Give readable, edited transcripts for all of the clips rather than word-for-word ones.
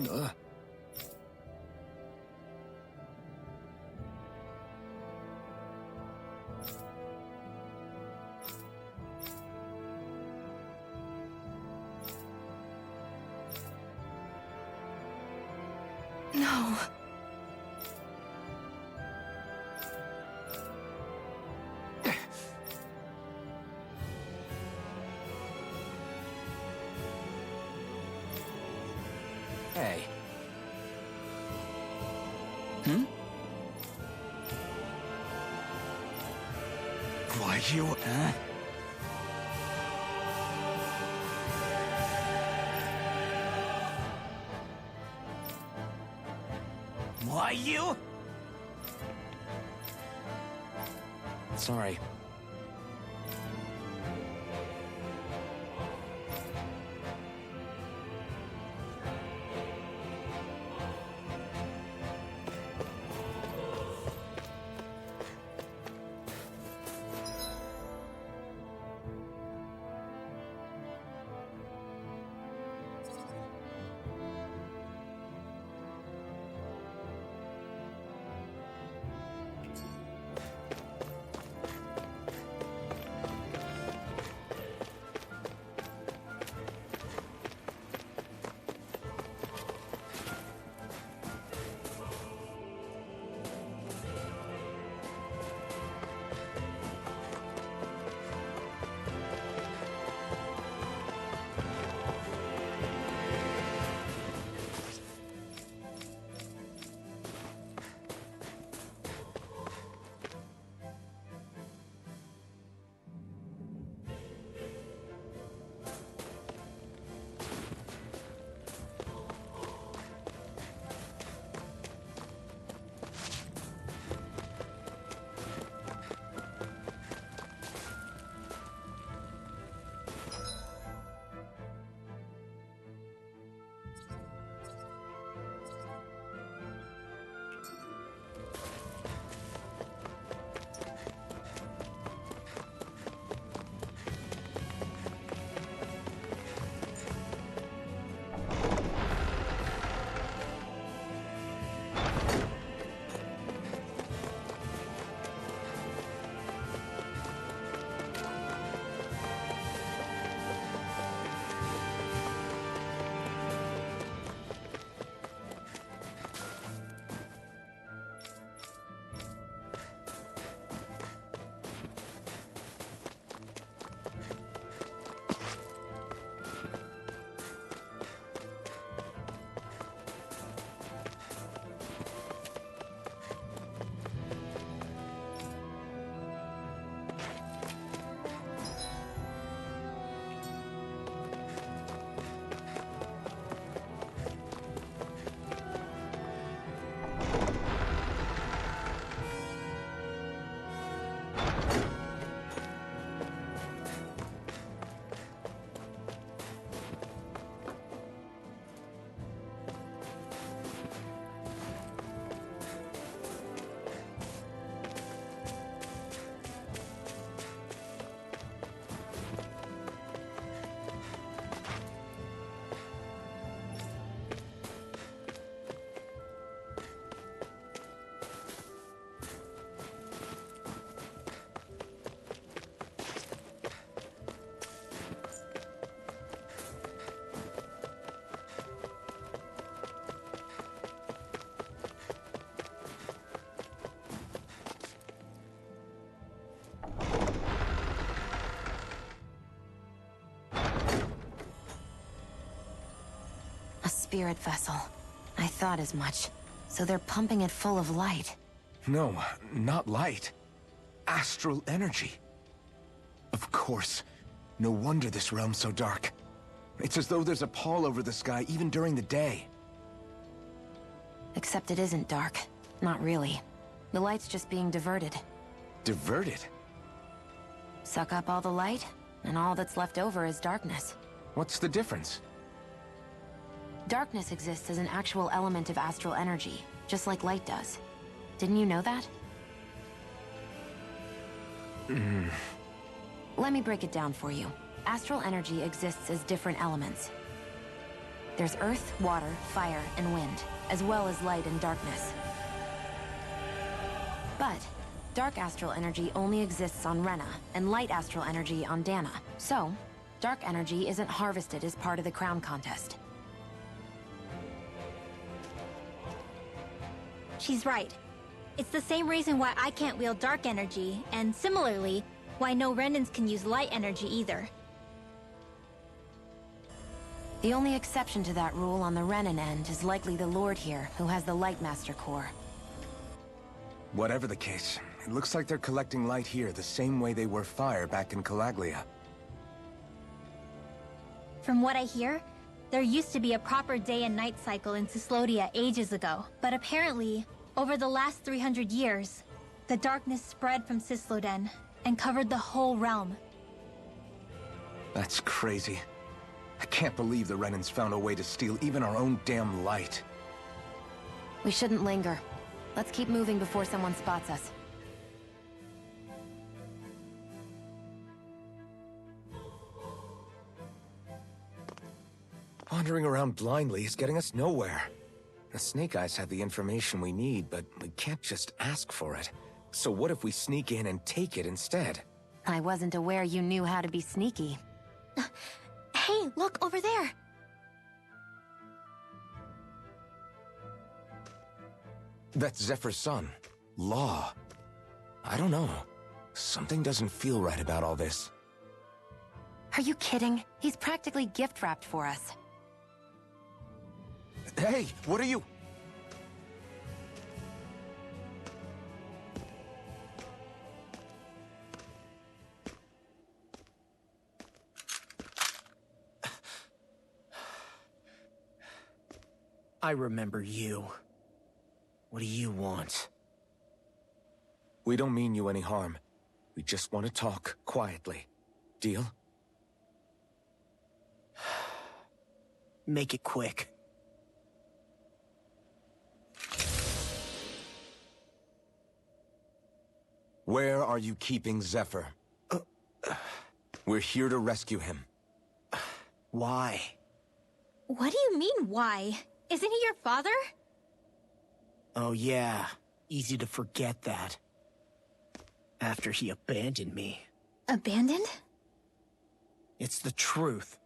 Ugh. No. Hey. Why you... Huh? Why you? Sorry. A spirit vessel. I thought as much. So they're pumping it full of light. No, not light. Astral energy. Of course. No wonder this realm's so dark. It's as though there's a pall over the sky even during the day. Except it isn't dark. Not really. The light's just being diverted. Diverted? Suck up all the light, and all that's left over is darkness. What's the difference? Darkness exists as an actual element of astral energy, just like light does. Didn't you know that? Let me break it down for you. Astral energy exists as different elements. There's earth, water, fire, and wind, as well as light and darkness. But dark astral energy only exists on Rena, and light astral energy on Dana. So, dark energy isn't harvested as part of the crown contest. She's right. It's the same reason why I can't wield dark energy, and similarly, why no Renans can use light energy either. The only exception to that rule on the Renan end is likely the Lord here, who has the Lightmaster core. Whatever the case, it looks like they're collecting light here the same way they were fire back in Calaglia. From what I hear, there used to be a proper day and night cycle in Cyslodia ages ago, but apparently, over the last 300 years, the darkness spread from Cysloden and covered the whole realm. That's crazy. I can't believe the Renans found a way to steal even our own damn light. We shouldn't linger. Let's keep moving before someone spots us. Wandering around blindly is getting us nowhere. The Snake Eyes have the information we need, but we can't just ask for it. So what if we sneak in and take it instead? I wasn't aware you knew how to be sneaky. Hey, look over there! That's Zephyr's son, Law. I don't know. Something doesn't feel right about all this. Are you kidding? He's practically gift-wrapped for us. Hey, what are you... I remember you. What do you want? We don't mean you any harm. We just want to talk quietly. Deal? Make it quick. Where are you keeping Zephyr? We're here to rescue him. Why? What do you mean, why? Isn't he your father? Oh yeah, easy to forget that. After he abandoned me. Abandoned? It's the truth.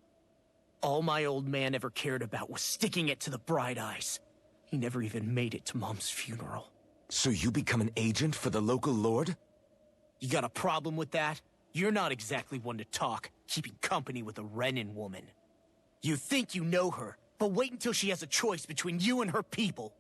All my old man ever cared about was sticking it to the Bright Eyes. He never even made it to Mom's funeral. So you become an agent for the local lord? You got a problem with that? You're not exactly one to talk, keeping company with a Renan woman. You think you know her, but wait until she has a choice between you and her people.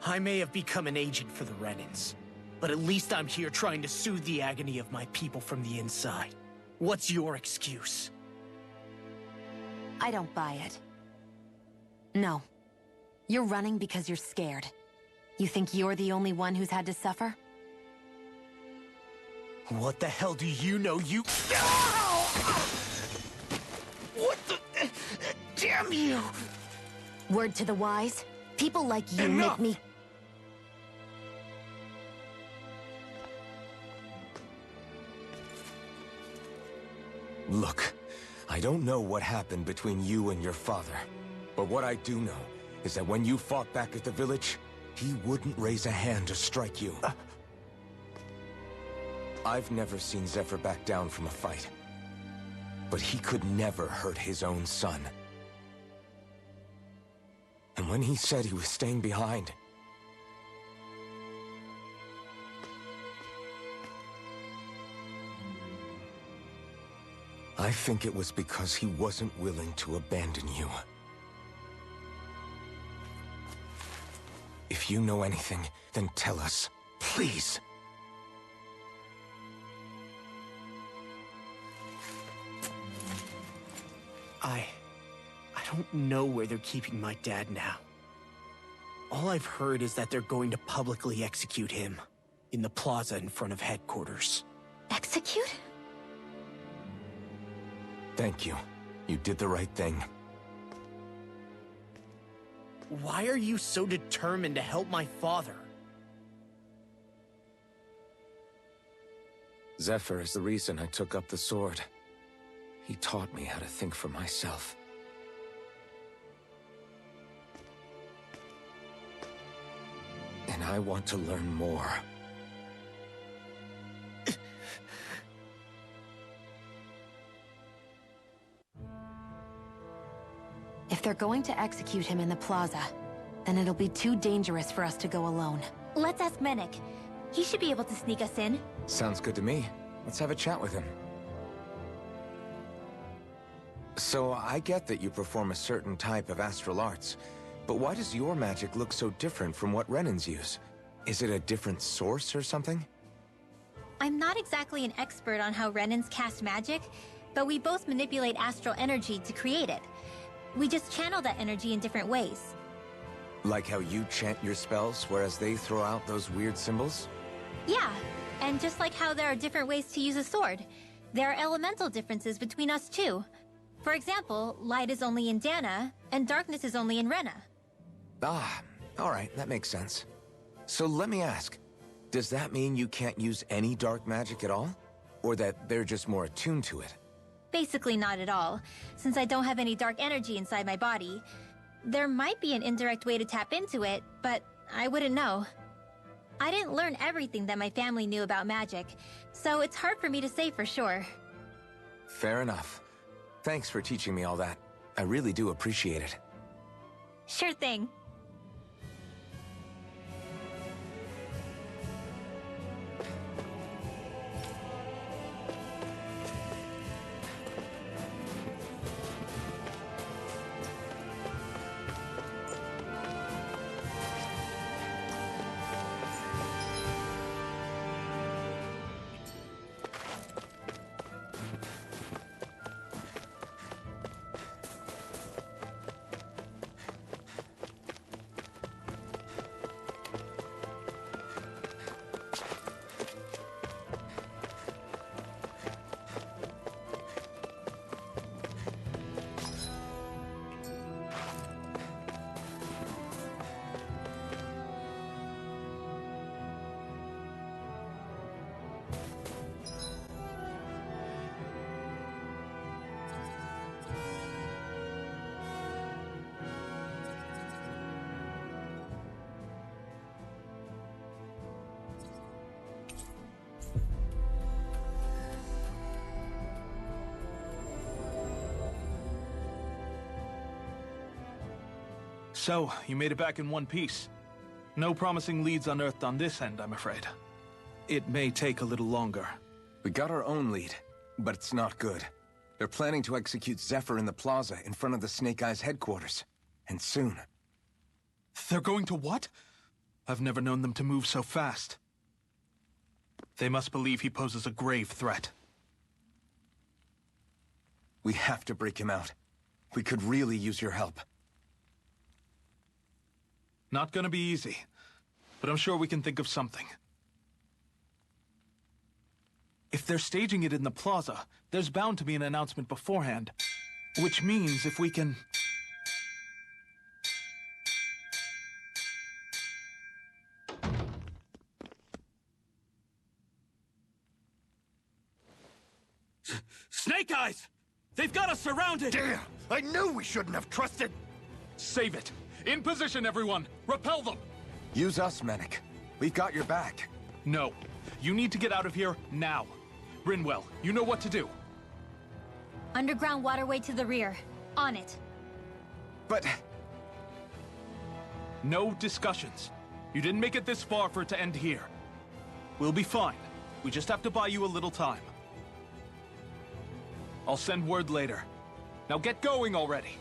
I may have become an agent for the Renans, but at least I'm here trying to soothe the agony of my people from the inside. What's your excuse? I don't buy it. No. You're running because you're scared. You think you're the only one who's had to suffer? What the hell do you know, you... What the... Damn you! Word to the wise, people like you Enough! make me... Look, I don't know what happened between you and your father. But what I do know is that when you fought back at the village, he wouldn't raise a hand to strike you. I've never seen Zephyr back down from a fight. But he could never hurt his own son. And when he said he was staying behind... I think it was because he wasn't willing to abandon you. If you know anything, then tell us. Please. I don't know where they're keeping my dad now. All I've heard is that they're going to publicly execute him in the plaza in front of headquarters. Execute? Thank you. You did the right thing. Why are you so determined to help my father? Zephyr is the reason I took up the sword. He taught me how to think for myself. And I want to learn more. If they're going to execute him in the plaza, then it'll be too dangerous for us to go alone. Let's ask Menek. He should be able to sneak us in. Sounds good to me. Let's have a chat with him. So, I get that you perform a certain type of astral arts, but why does your magic look so different from what Renan's use? Is it a different source or something? I'm not exactly an expert on how Renans cast magic, but we both manipulate astral energy to create it. We just channel that energy in different ways. Like how you chant your spells, whereas they throw out those weird symbols? Yeah, and just like how there are different ways to use a sword, there are elemental differences between us too. For example, light is only in Dana, and darkness is only in Rena. Ah, alright, that makes sense. So let me ask, does that mean you can't use any dark magic at all? Or that they're just more attuned to it? Basically not at all, since I don't have any dark energy inside my body. There might be an indirect way to tap into it, but I wouldn't know. I didn't learn everything that my family knew about magic, so it's hard for me to say for sure. Fair enough. Thanks for teaching me all that. I really do appreciate it. Sure thing. So, you made it back in one piece. No promising leads unearthed on this end, I'm afraid. It may take a little longer. We got our own lead, but it's not good. They're planning to execute Zephyr in the plaza in front of the Snake Eyes headquarters. And soon. They're going to what? I've never known them to move so fast. They must believe he poses a grave threat. We have to break him out. We could really use your help. Not gonna be easy, but I'm sure we can think of something. If they're staging it in the plaza, there's bound to be an announcement beforehand. Which means if we can... Snake Eyes! They've got us surrounded! Damn! I knew we shouldn't have trusted! Save it! In position, everyone! Repel them! Use us, Menek. We've got your back. No. You need to get out of here now. Rinwell, you know what to do. Underground waterway to the rear. On it. But... No discussions. You didn't make it this far for it to end here. We'll be fine. We just have to buy you a little time. I'll send word later. Now get going already.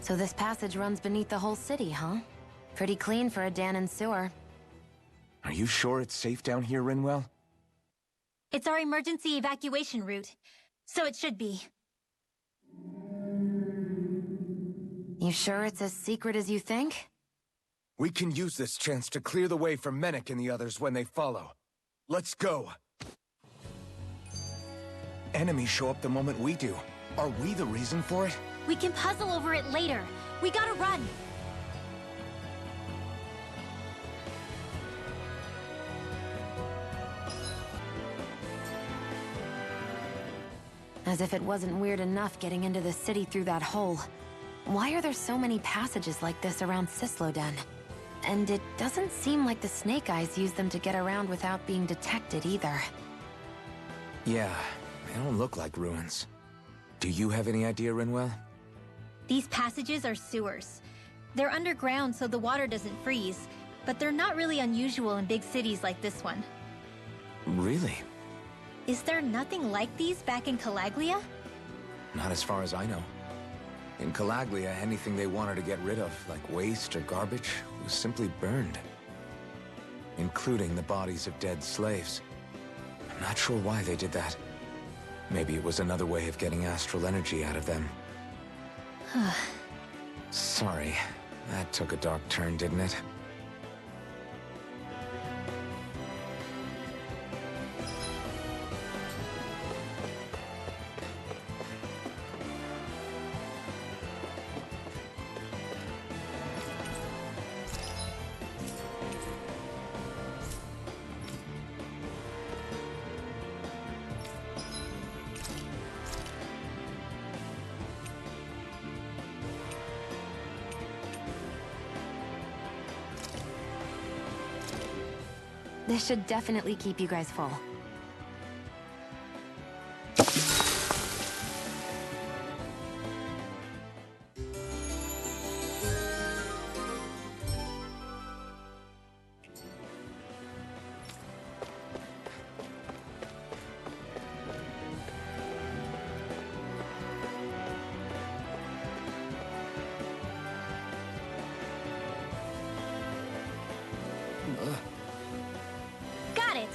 So this passage runs beneath the whole city, huh? Pretty clean for a Danon sewer. Are you sure it's safe down here, Rinwell? It's our emergency evacuation route, so it should be. You sure it's as secret as you think? We can use this chance to clear the way for Menek and the others when they follow. Let's go. Enemies show up the moment we do. Are we the reason for it? We can puzzle over it later. We gotta run. As if it wasn't weird enough getting into the city through that hole. Why are there so many passages like this around Sisloden? And it doesn't seem like the Snake Eyes use them to get around without being detected either. Yeah, they don't look like ruins. Do you have any idea, Rinwell? These passages are sewers. They're underground so the water doesn't freeze, but they're not really unusual in big cities like this one. Really? Is there nothing like these back in Calaglia? Not as far as I know. In Calaglia, anything they wanted to get rid of, like waste or garbage, was simply burned. Including the bodies of dead slaves. I'm not sure why they did that. Maybe it was another way of getting astral energy out of them. Sorry, that took a dark turn, didn't it? This should definitely keep you guys full. Got it!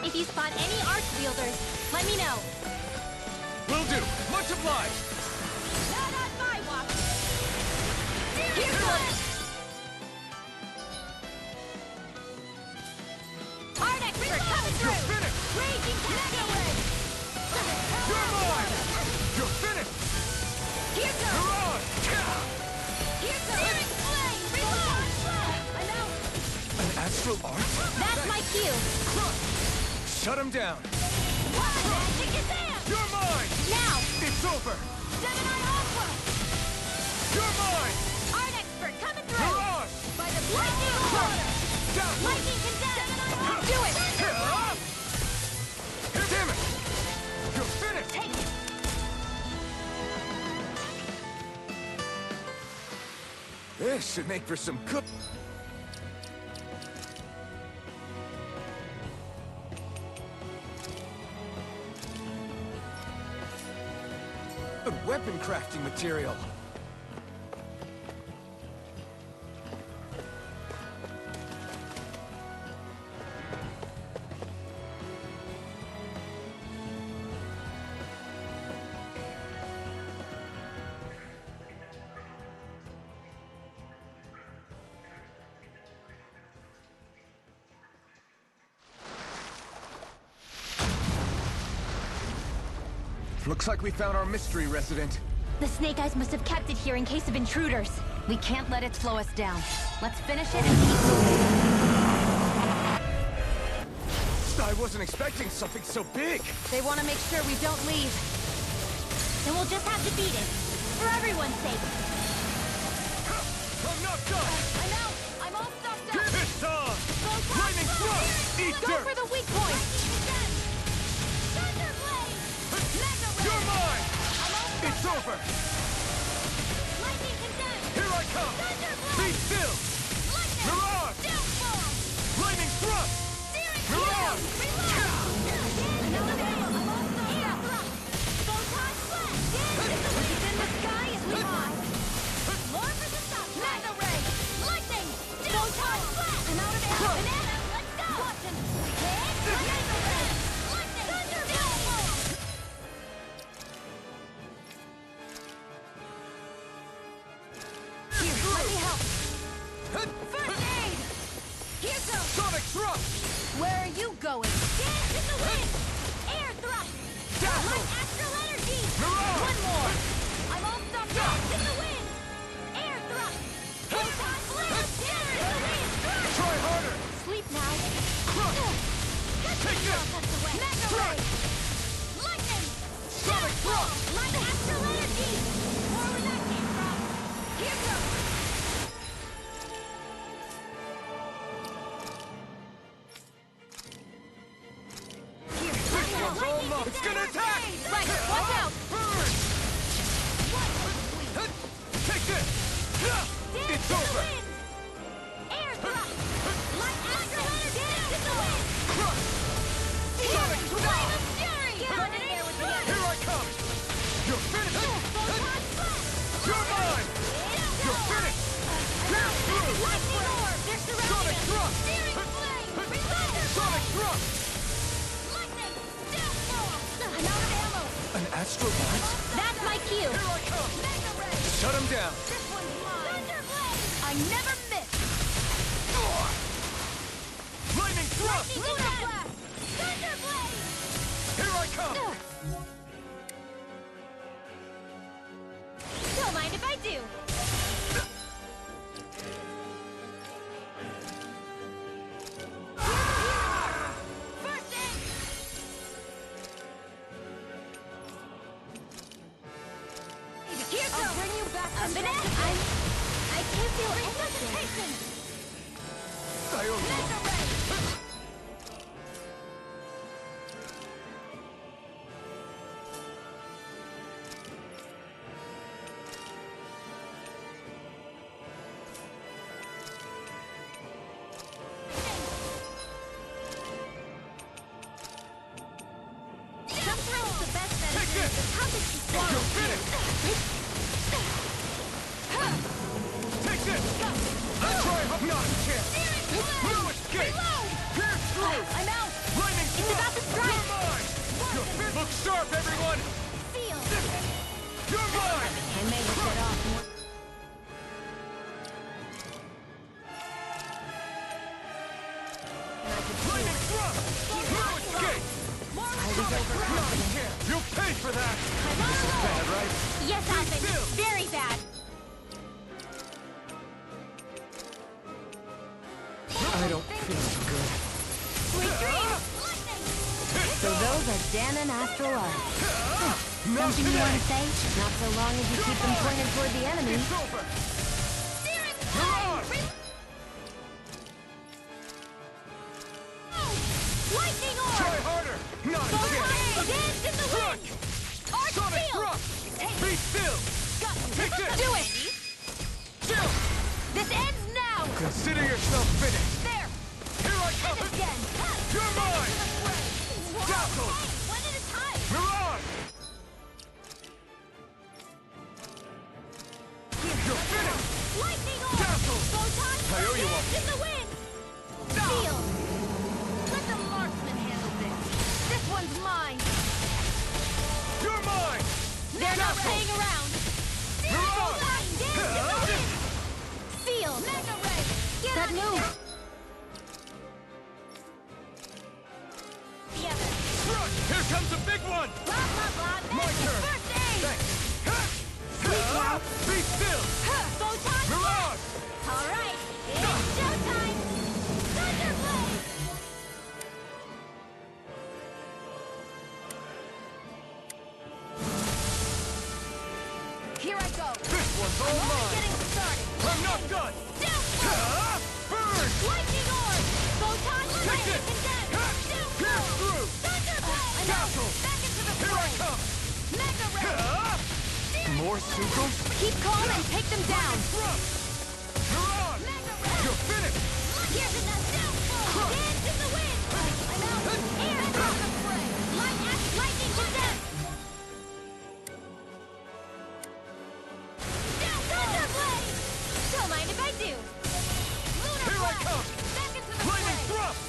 If you spot any arch wielders, let me know. Will do! Much obliged! Not on my watch! Here goes! Art expert coming through! You're finished! Raging Connect! You're mine! You're finished! Here goes! You're on! Here goes! Searing flame! Reload! I'm out! An astral art? That's my cue! Shut him down! Magic is there! You're mine! Now! It's over! Gemini Aqua! You're mine! Art expert coming You're through! on! By the lightning order! Down! Lightning condemned! Do it! Damn it! You're finished! Take it! This should make for some good... Good weapon crafting material. Looks like we found our mystery resident. The Snake Eyes must have kept it here in case of intruders. We can't let it slow us down. Let's finish it and keep moving. I wasn't expecting something so big. They want to make sure we don't leave. Then we'll just have to beat it. For everyone's sake. I'm not done. I'm out! I'm all stuffed up! It's on! Lightning thrust! Eat Go dirt! for the weak point! Thunderblade! Mega Ray! You're mine! I'm all It's over! lightning condemned! Here I come! Thunderblade! Be still! Lightning! Mirage! Downfall! Lightning thrust! Searing Mirage! Reload! I'm all stuffed up! Photon flash! He's in the sky as we hide! More for the top! Mega Ray! Lightning! Photon flash! I'm out of air! Banana, let's go! Watch him! Mega Ray! Lightning! Thunderbolt! First aid! Here goes! Sonic thrust! Where are you going? Dance in the wind! Air thrust! Light astral energy! Mirage! One more! I'm all stuffed up! Dance in the wind! Air thrust! Photon blast! Dance in the wind! Try harder! Sleep now! Take this! Mega ray! Lightning! Sonic thrust! Light astral energy! More where that came from! Here goes! It's gonna attack! Right, watch out! Burn! Take this! It's over! Air thrust! Light astral energy! Dance in the wind! Crush! Sonic Flame thrust! of fury! Get on in there with me! Here I come! You're finished! Photon blast! You're mine! You're finished! Pierce through! Lightning orb! They're surrounding Sonic us! thrust! Searing flame! Reload! Sonic thrust! Lightning! Downfall! I'm out of ammo! An astral blast? That's my cue! Here I come! Mega ray! Shut him down! This one's mine! Thunderblade! I never miss! Lightning thrust! Lunar blast! Thunderblade! Here I come! Don't mind if I do! First aid! Here goes! I'll bring you back to I can't feel anything! Mega ray! Jump through the best Take this! How did she swallow? You're finished! Take this! Let's try hard! Not a chance! No escape! Pierce through! I'm out! Lightning It's about to strike! You're mine! You're finished! Look sharp, everyone! Seal! You're mine! I may have set off more. Lightning thrust! No escape! I was overconfident. You'll pay for that! This is bad, right? Yes, Alvin. still. Very bad. I don't feel so good. Sweet dreams. So those are Dan and Astral Arc. Something you want to say? Not so long as you keep them pointed toward the enemy. It's over! Lightning orb! Try harder! Not a chance! Dance in the wind! Arc Sonic field! thrust! Be still! Take this! Do it! Still! This ends now! Consider yourself finished! There! Here I come! Again! You're mine! Dazzle! One at a time! Mirage! You're finished! Lightning orb! Dazzle! Photon I owe you one. dance in the wind! Seal! Let the marksman handle this! This one's mine! You're mine! They're not playing around! Mirage! Dance in the wind! Seal! Mega ray! That move! The other! Crush! Here comes a big one! Blah, blah, blah! My turn! First aid! Thanks! Be still! Photon! Mirage! All right, it's showtime! Thunderblade! Here I go! This one's all Only mine! getting started! I'm not done! Downfall! Burn! Lightning orb! Photon Take lightning it! condensed! Pierce through! Thunderblade! I'm out! Dazzle! Back into the Here I fray! come! Mega ray! More Sukos? Keep calm and take them down! Thrust! Mirage! Mega ray! You're finished! Here's another downfall! Dance in the wind! I'm out! Air from the fray! Lightning condensed! Thunderblade! Don't mind if I do! Lunar Here I blast! come! Back into the Lightning fray! thrust!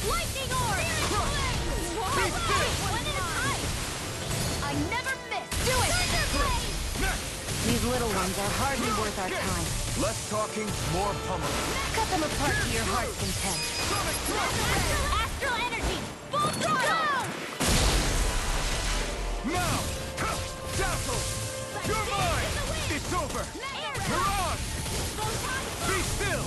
Lightning orb! Be still! One at a time! I never miss! Do it! Thunderblade! Next! These little ones clones are hardly worth our time. Less talking, more pummeling. Cut them apart to your heart's content. Astral energy! Full throttle! Now! Dazzle! You're mine! It's over! Mirage! Be still!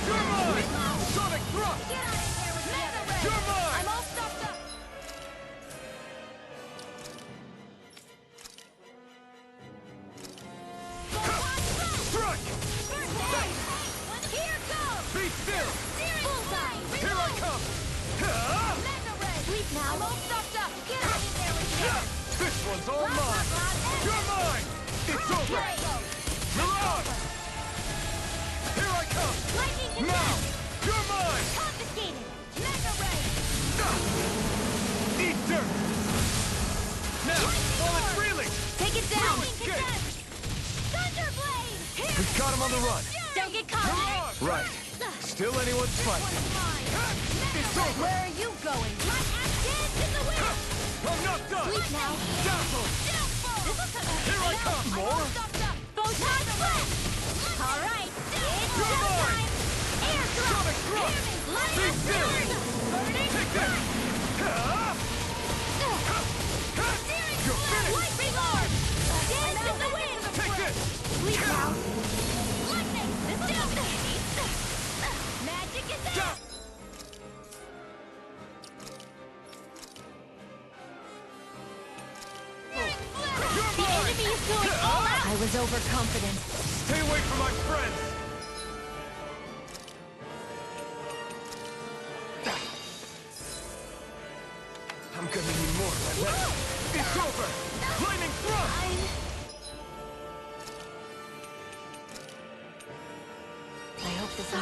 You're mine! Sonic thrust! You're mine! I'm all stopped up! Strike! Here goes! Be still! Bullseye! Here I come! Mega ray! Sleep now! I'm all stopped up! Get out of there with you! This one's all mine! You're mine! It's over! Mirage! Here I come! Lightning Now! contest! You're mine! Confiscated! Mega ray! Eat dirt! Now! While it's reeling! Take it down! Escape! Thunderblade! Here! We've got him on the run! Don't get caught! Mirage! Right. Still anyone's fight. It's over! Where are you going? My axe dance in the wind! I'm not done! Sleep now! Dazzle! Here I come! More? Photon flip! All right, it's You're showtime! mine! Air drop! Sonic thrust! Be still! Burning Take this! You're finished! Lightning orb! Dance in the wind! Take this! Sleep now! Lightning! Magic is out! The enemy is going all out! I was overconfident. Stay away from my friends! I'm gonna need more than that. It's over! Lightning thrust! I hope this is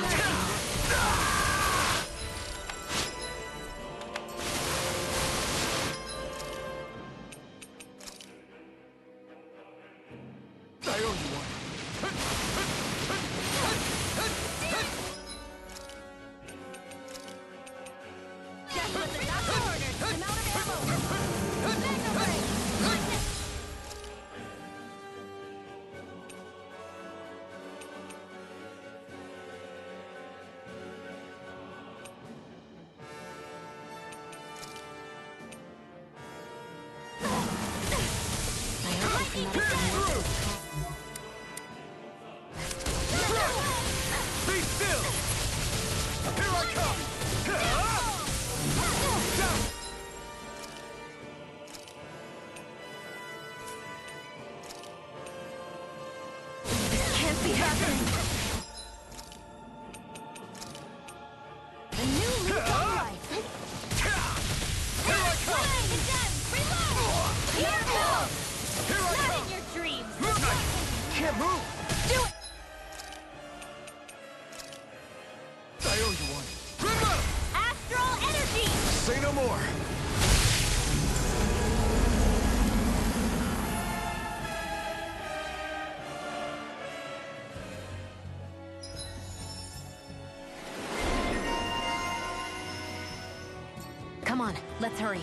I owe you one. Just what the doctor ordered! I'm out of ammo! Mega ray! Lightning! I hope this Get through! Be still! Here I come! Down! can't be happening. A new lease on life. Here I come! Here goes! Here I Not come! in your dreams! Can't move! Do it! I owe you one. Remember! Astral energy! Say no more! Come on, let's hurry.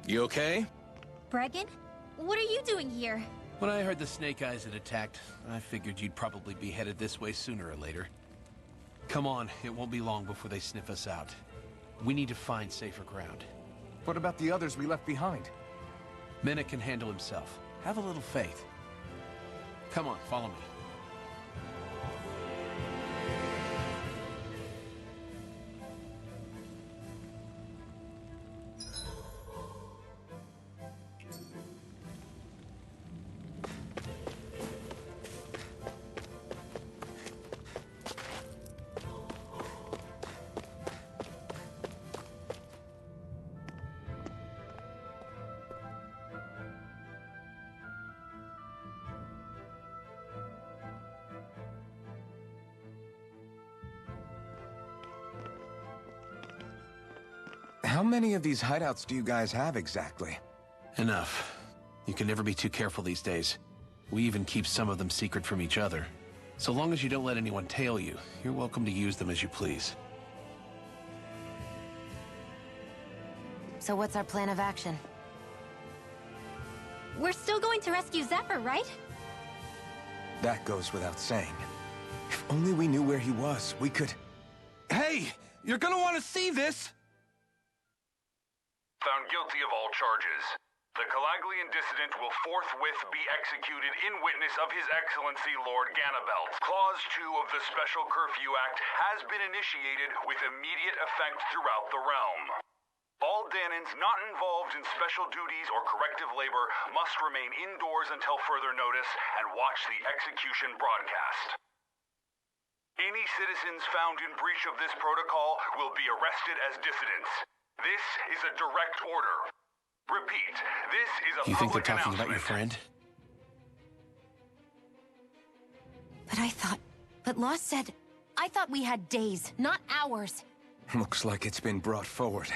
You okay? Bregan? What are you doing here? When I heard the Snake Eyes had attacked, I figured you'd probably be headed this way sooner or later. Come on, it won't be long before they sniff us out. We need to find safer ground. What about the others we left behind? Menek can handle himself. Have a little faith. Come on, follow me. How many of these hideouts do you guys have exactly? Enough. You can never be too careful these days. We even keep some of them secret from each other. So long as you don't let anyone tail you, you're welcome to use them as you please. So what's our plan of action? We're still going to rescue Zephyr, right? That goes without saying. If only we knew where he was, we could... Hey! You're gonna want to see this! Found guilty of all charges. The Calaglian dissident will forthwith be executed in witness of His Excellency Lord Ganabelt. Clause 2 of the Special Curfew Act has been initiated with immediate effect throughout the realm. All Danans not involved in special duties or corrective labor must remain indoors until further notice and watch the execution broadcast. Any citizens found in breach of this protocol will be arrested as dissidents. This is a direct order. Repeat, this is a You think they're public talking about your announcement. friend? But Lost said... I thought we had days, not hours. Looks like it's been brought forward.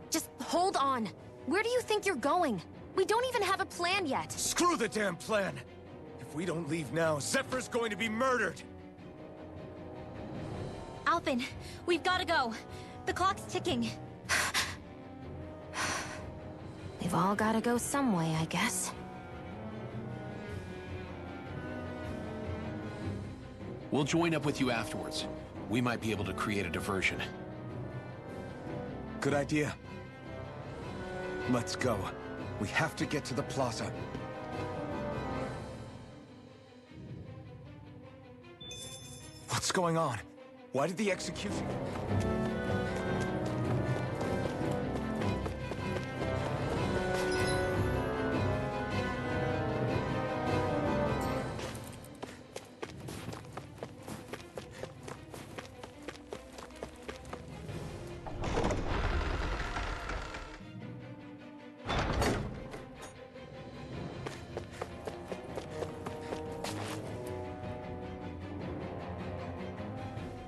Just hold on. Where do you think you're going? We don't even have a plan yet. Screw the damn plan! If we don't leave now, Zephyr's going to be murdered! Alphen, we've got to go. The clock's ticking. We've all gotta go some way, I guess. We'll join up with you afterwards. We might be able to create a diversion. Good idea. Let's go. We have to get to the plaza. What's going on? Why did the execution...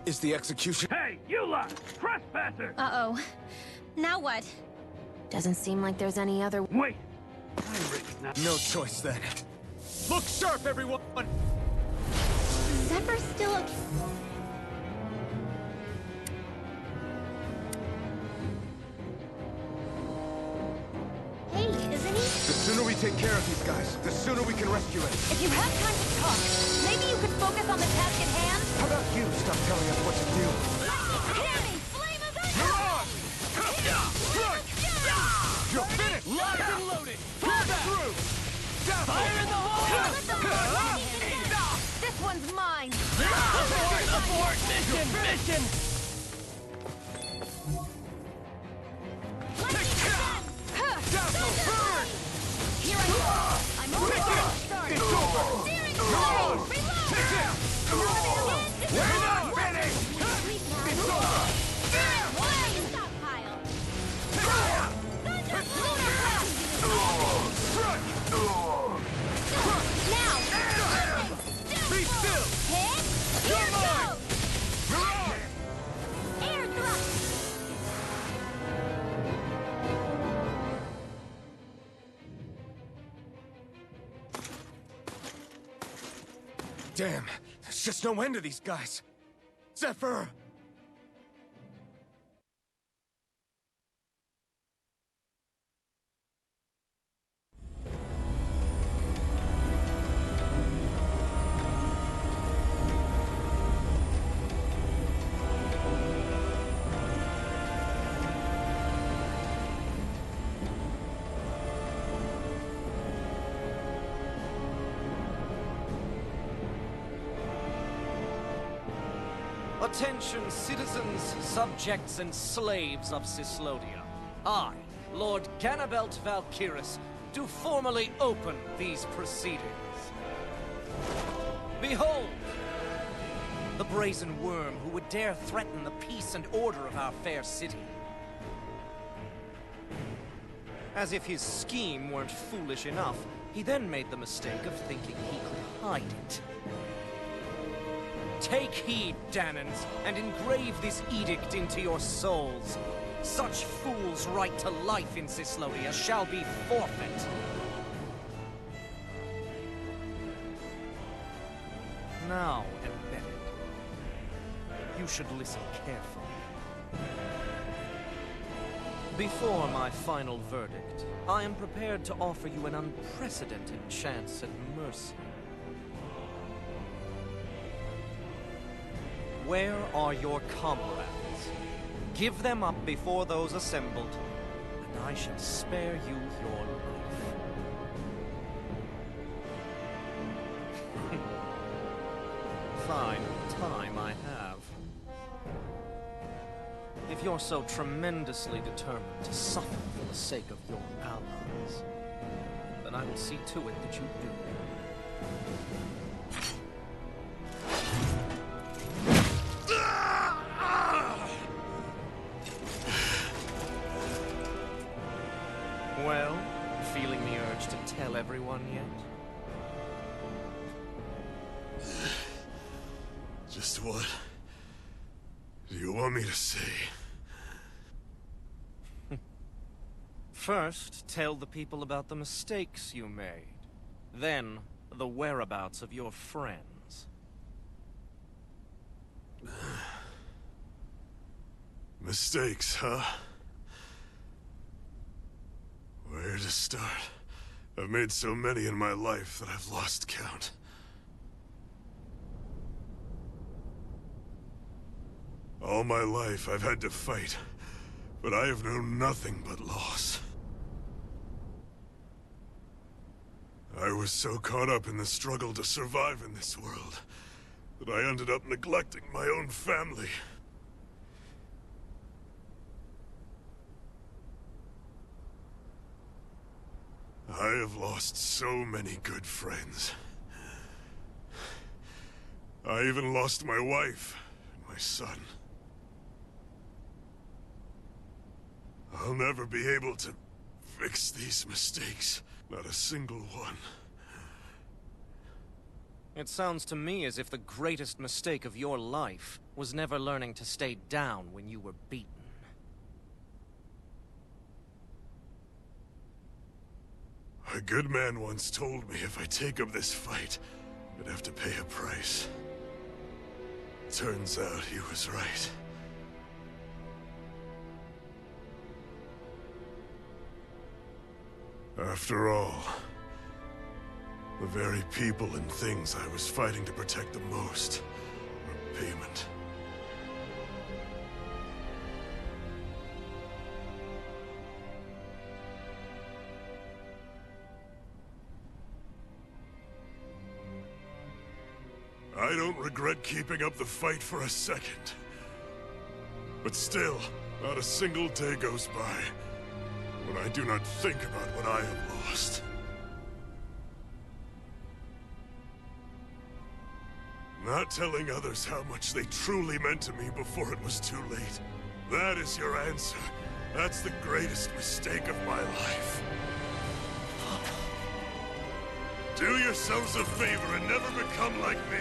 Is the execution... Hey, you lot! Trespasser! Uh-oh. Now what? Doesn't seem like there's any other... Wait! I'm rich now. No choice then. Look sharp, everyone! Zephyr's still okay. Hey, isn't he? The sooner we take care of these guys, the sooner we can rescue him. If you have time to talk, maybe you could focus on the task at hand? How about you stop telling us what to do? Hear me! Flame of the... You're on! You're finished! Locked and loaded! Pull through! Down! Fire in the hole! This one's mine! Abort mission! Mission! Burn! Here I go! I'm almost start! It's over! Steering Come on! wheel! Take it! We're not finished! It's over! Stockpile. Now! Be still! Hit! You're Here mine! goes! You're on! Air thrust! Damn, there's just no end to these guys. Zephyr! Attention, citizens, subjects, and slaves of Cyslodia. I, Lord Ganabelt Valkyris, do formally open these proceedings. Behold! The brazen worm who would dare threaten the peace and order of our fair city. As if his scheme weren't foolish enough, he then made the mistake of thinking he could hide it. Take heed, Danans, and engrave this edict into your souls. Such fools' right to life in Cyslodia shall be forfeit. Now, Embedded, you should listen carefully. Before my final verdict, I am prepared to offer you an unprecedented chance at mercy. Where are your comrades? Give them up before those assembled, and I shall spare you your life. Fine time I have. If you're so tremendously determined to suffer for the sake of your allies, then I will see to it that you do. Well, feeling the urge to tell everyone yet? Just what do you want me to say? First, tell the people about the mistakes you made. Then, the whereabouts of your friends. Mistakes, huh? Where to start? I've made so many in my life that I've lost count. All my life I've had to fight, but I have known nothing but loss. I was so caught up in the struggle to survive in this world that I ended up neglecting my own family. I have lost so many good friends. I even lost my wife and my son. I'll never be able to fix these mistakes. Not a single one. It sounds to me as if the greatest mistake of your life was never learning to stay down when you were beaten. A good man once told me if I take up this fight, I'd have to pay a price. Turns out he was right. After all, the very people and things I was fighting to protect the most were payment. I don't regret keeping up the fight for a second. But still, not a single day goes by when I do not think about what I have lost. Not telling others how much they truly meant to me before it was too late. That is your answer. That's the greatest mistake of my life. Do yourselves a favor and never become like me.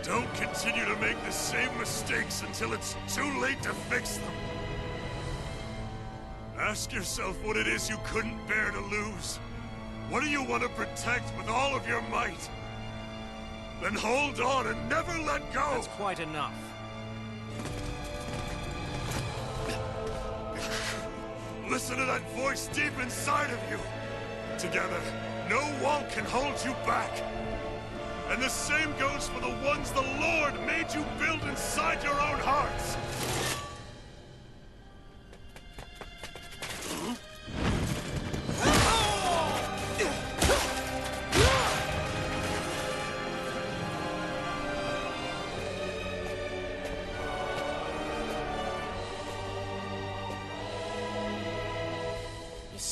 Don't continue to make the same mistakes until it's too late to fix them. Ask yourself what it is you couldn't bear to lose. What do you want to protect with all of your might? Then hold on and never let go! That's quite enough. Listen to that voice deep inside of you! Together, no wall can hold you back! And the same goes for the ones the Lord made you build inside your own hearts!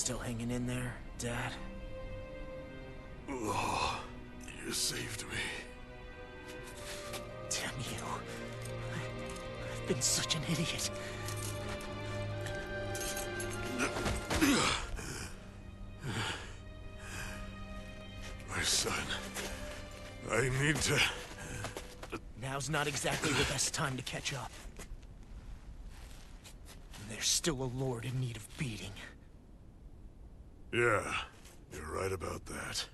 still hanging in there, Dad? Oh, you saved me. Damn you. I've been such an idiot. My son, I need to... Now's not exactly the best time to catch up. There's still a lord in need of beating. Yeah, you're right about that.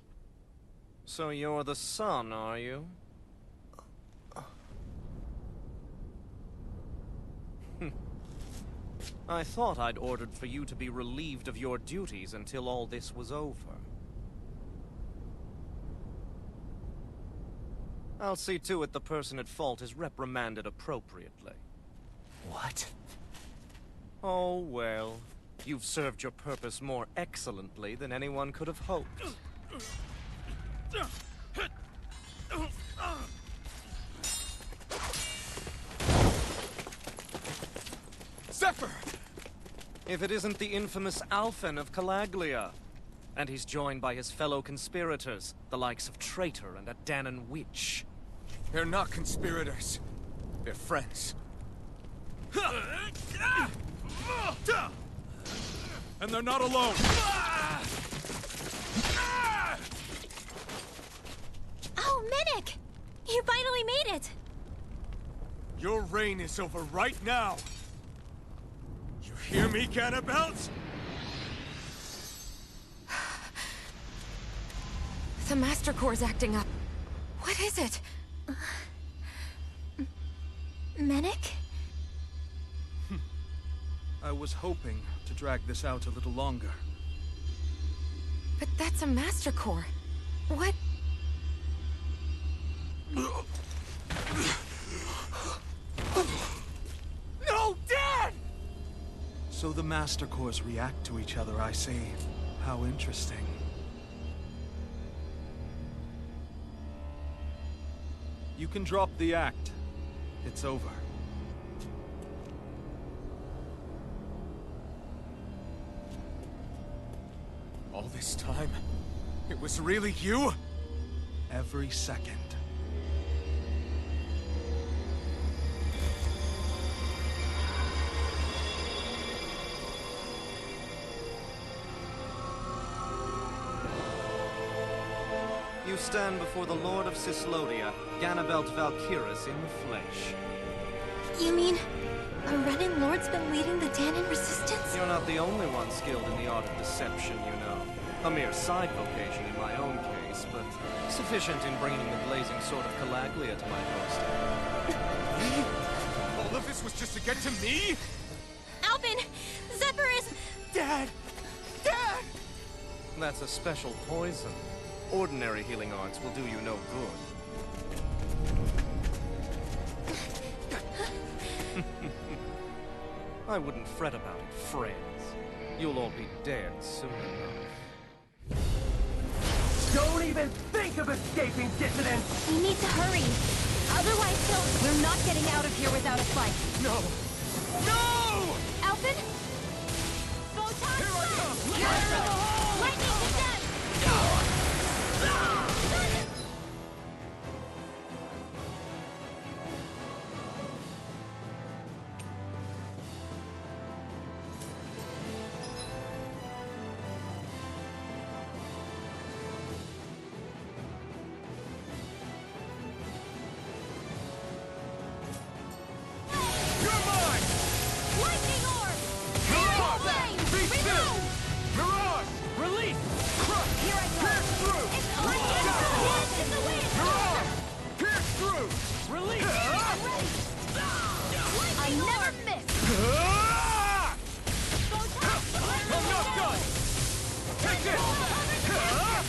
So you're the son, are you? I thought I'd ordered for you to be relieved of your duties until all this was over. I'll see to it the person at fault is reprimanded appropriately. What? Oh, well. You've served your purpose more excellently than anyone could have hoped. Zephyr! If it isn't the infamous Alphen of Calaglia. And he's joined by his fellow conspirators, the likes of Traitor and a Danan witch. They're not conspirators. They're friends. And they're not alone! Oh, Medic! You finally made it! Your reign is over right now! You hear me, Ganabelt? The Master Core's acting up. What is it? Medic? I was hoping to drag this out a little longer. But that's a Master Core. What? No, Dad! So the Master Cores react to each other, I see. How interesting. You can drop the act. It's over. All this time, it was really you? Every second. You stand before the Lord of Cyslodia, Ganabelt Valkyrus in the flesh. You mean a Renan Lord's been leading the Danan resistance? You're not the only one skilled in the art of deception, you know. A mere side vocation in my own case, but sufficient in bringing the blazing sword of Calaglia to my doorstep. Me? All of this was just to get to me? Alvin! Zephyr is... Dad! Dad! That's a special poison. Ordinary healing arts will do you no good. I wouldn't fret about it, friends. You'll all be dead soon enough. Don't even think of escaping, dissident! We need to hurry. Otherwise, We're not getting out of here without a fight. No! No! Alvin? Photon Blast! Lightning to death! Lightning Orb! Mirage! Flame! Be still! Renew! Mirage! Release! Crush! Here I go! Pierce through! It's on in the wind! Mirage! Pierce through! Release! I'm ready! I never miss! Ah! Photon I'm not done! Take this! Ah!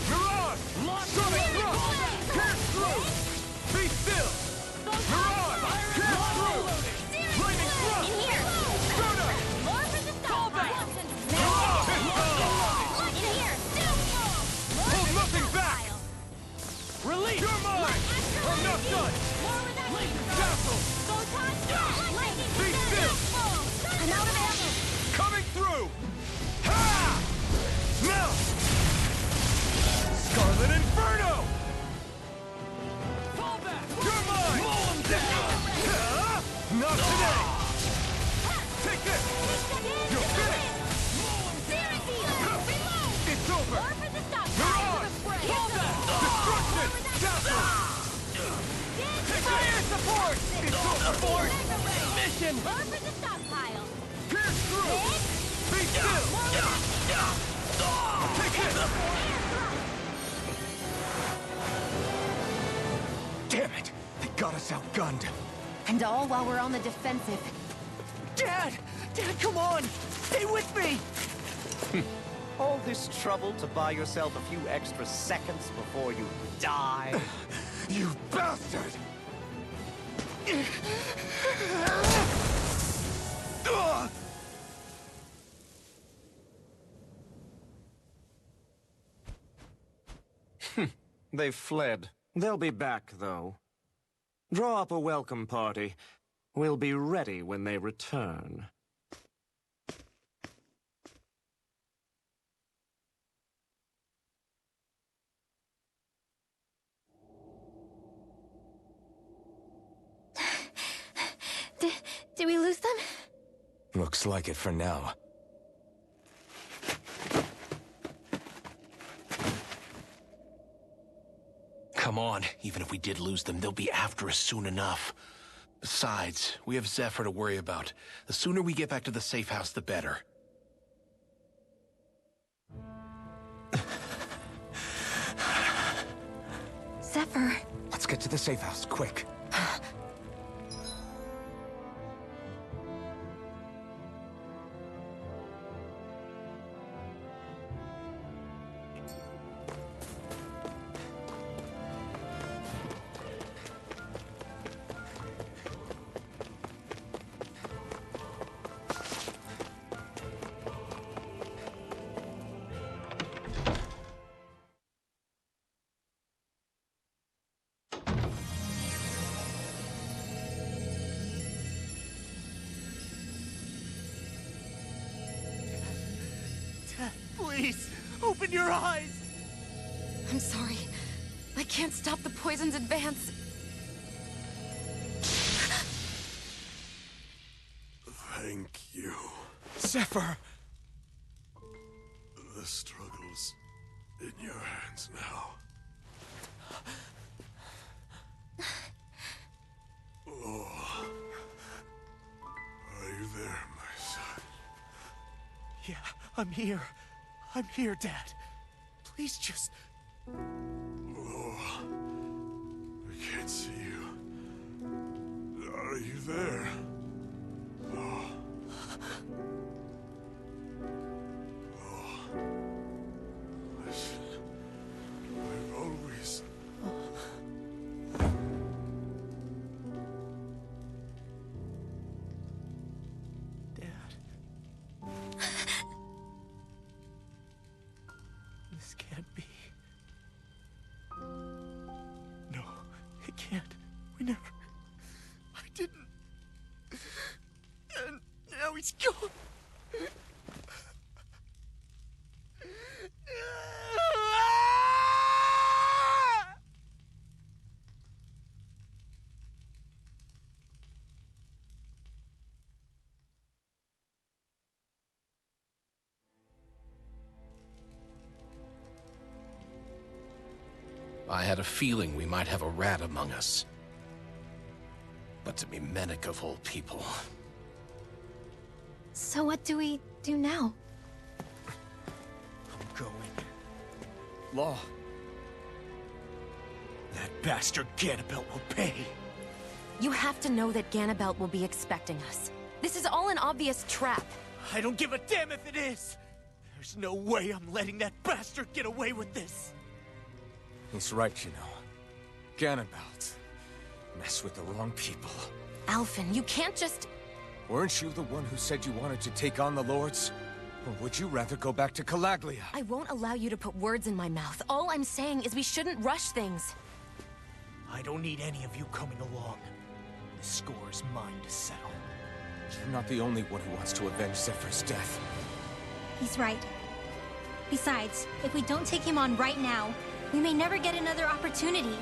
Mirage! Sonic thrust! Pierce through! Be still! Mirage! Pierce through! Lightning thrust! In here! Soda! More for the stockpile! Mirage! In here! Hold nothing back! Release! You're mine! I'm not done! Attention! Or for the stockpile. Pierce through! Be still! Damn it! They got us outgunned. And all while we're on the defensive. Dad! Dad, come on! Stay with me! All this trouble to buy yourself a few extra seconds before you die? You bastard! They've fled. They'll be back, though. Draw up a welcome party. We'll be ready when they return. Did we lose them? Looks like it for now. Come on, even if we did lose them, they'll be after us soon enough. Besides, we have Zephyr to worry about. The sooner we get back to the safe house, the better. Zephyr. Let's get to the safe house, quick. Please, open your eyes! I'm sorry. I can't stop the poison's advance. Thank you. Zephyr! The struggle's in your hands now. Oh. Are you there, my son? Yeah, I'm here. I'm here, Dad. Please just... Oh. I can't see you. Are you there? Oh. Oh. Listen. I've always... Dad. This can't be. No, it can't. We never... I didn't. And now he's gone. I had a feeling we might have a rat among us. But to be Menek of all people... So what do we do now? I'm going. Law. That bastard Ganabelt will pay. You have to know that Ganabelt will be expecting us. This is all an obvious trap. I don't give a damn if it is! There's no way I'm letting that bastard get away with this! He's right, you know. Ganabelt. Mess with the wrong people. Alphen, you can't just... Weren't you the one who said you wanted to take on the Lords? Or would you rather go back to Calaglia? I won't allow you to put words in my mouth. All I'm saying is we shouldn't rush things. I don't need any of you coming along. The score is mine to settle. You're not the only one who wants to avenge Zephyr's death. He's right. Besides, if we don't take him on right now, we may never get another opportunity.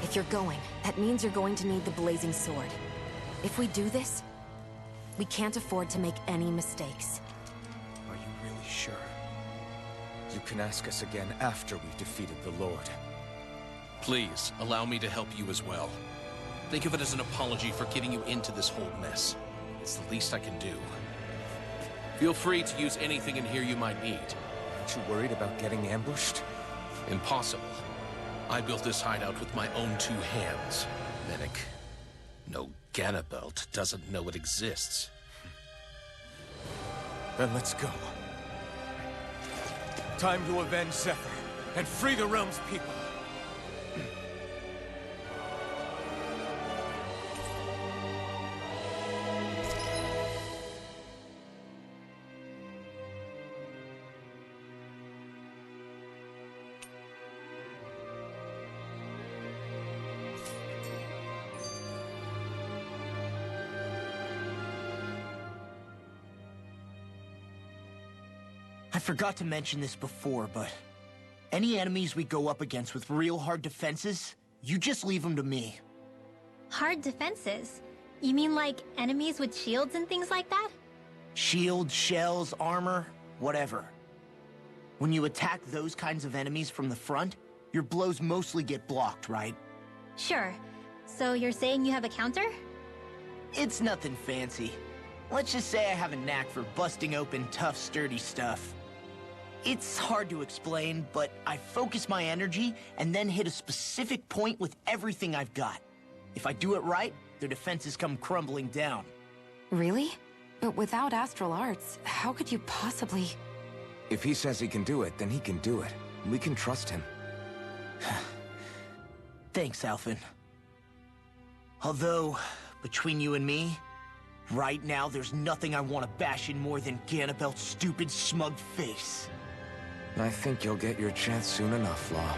If you're going, that means you're going to need the Blazing Sword. If we do this, we can't afford to make any mistakes. Are you really sure? You can ask us again after we've defeated the Lord. Please, allow me to help you as well. Think of it as an apology for getting you into this whole mess. It's the least I can do. Feel free to use anything in here you might need. Aren't you worried about getting ambushed? Impossible. I built this hideout with my own 2 hands. Medic. No Ganabelt doesn't know it exists. Then let's go. Time to avenge Zephyr and free the realm's people. I forgot to mention this before, but any enemies we go up against with real hard defenses, you just leave them to me. Hard defenses? You mean like enemies with shields and things like that? Shields, shells, armor, whatever. When you attack those kinds of enemies from the front, your blows mostly get blocked, right? Sure. So you're saying you have a counter? It's nothing fancy. Let's just say I have a knack for busting open tough, sturdy stuff. It's hard to explain, but I focus my energy and then hit a specific point with everything I've got. If I do it right, their defenses come crumbling down. Really? But without astral arts, how could you possibly... If he says he can do it, then he can do it. We can trust him. Thanks, Alphen. Although, between you and me, right now there's nothing I want to bash in more than Ganabelt's stupid, smug face. I think you'll get your chance soon enough, Law.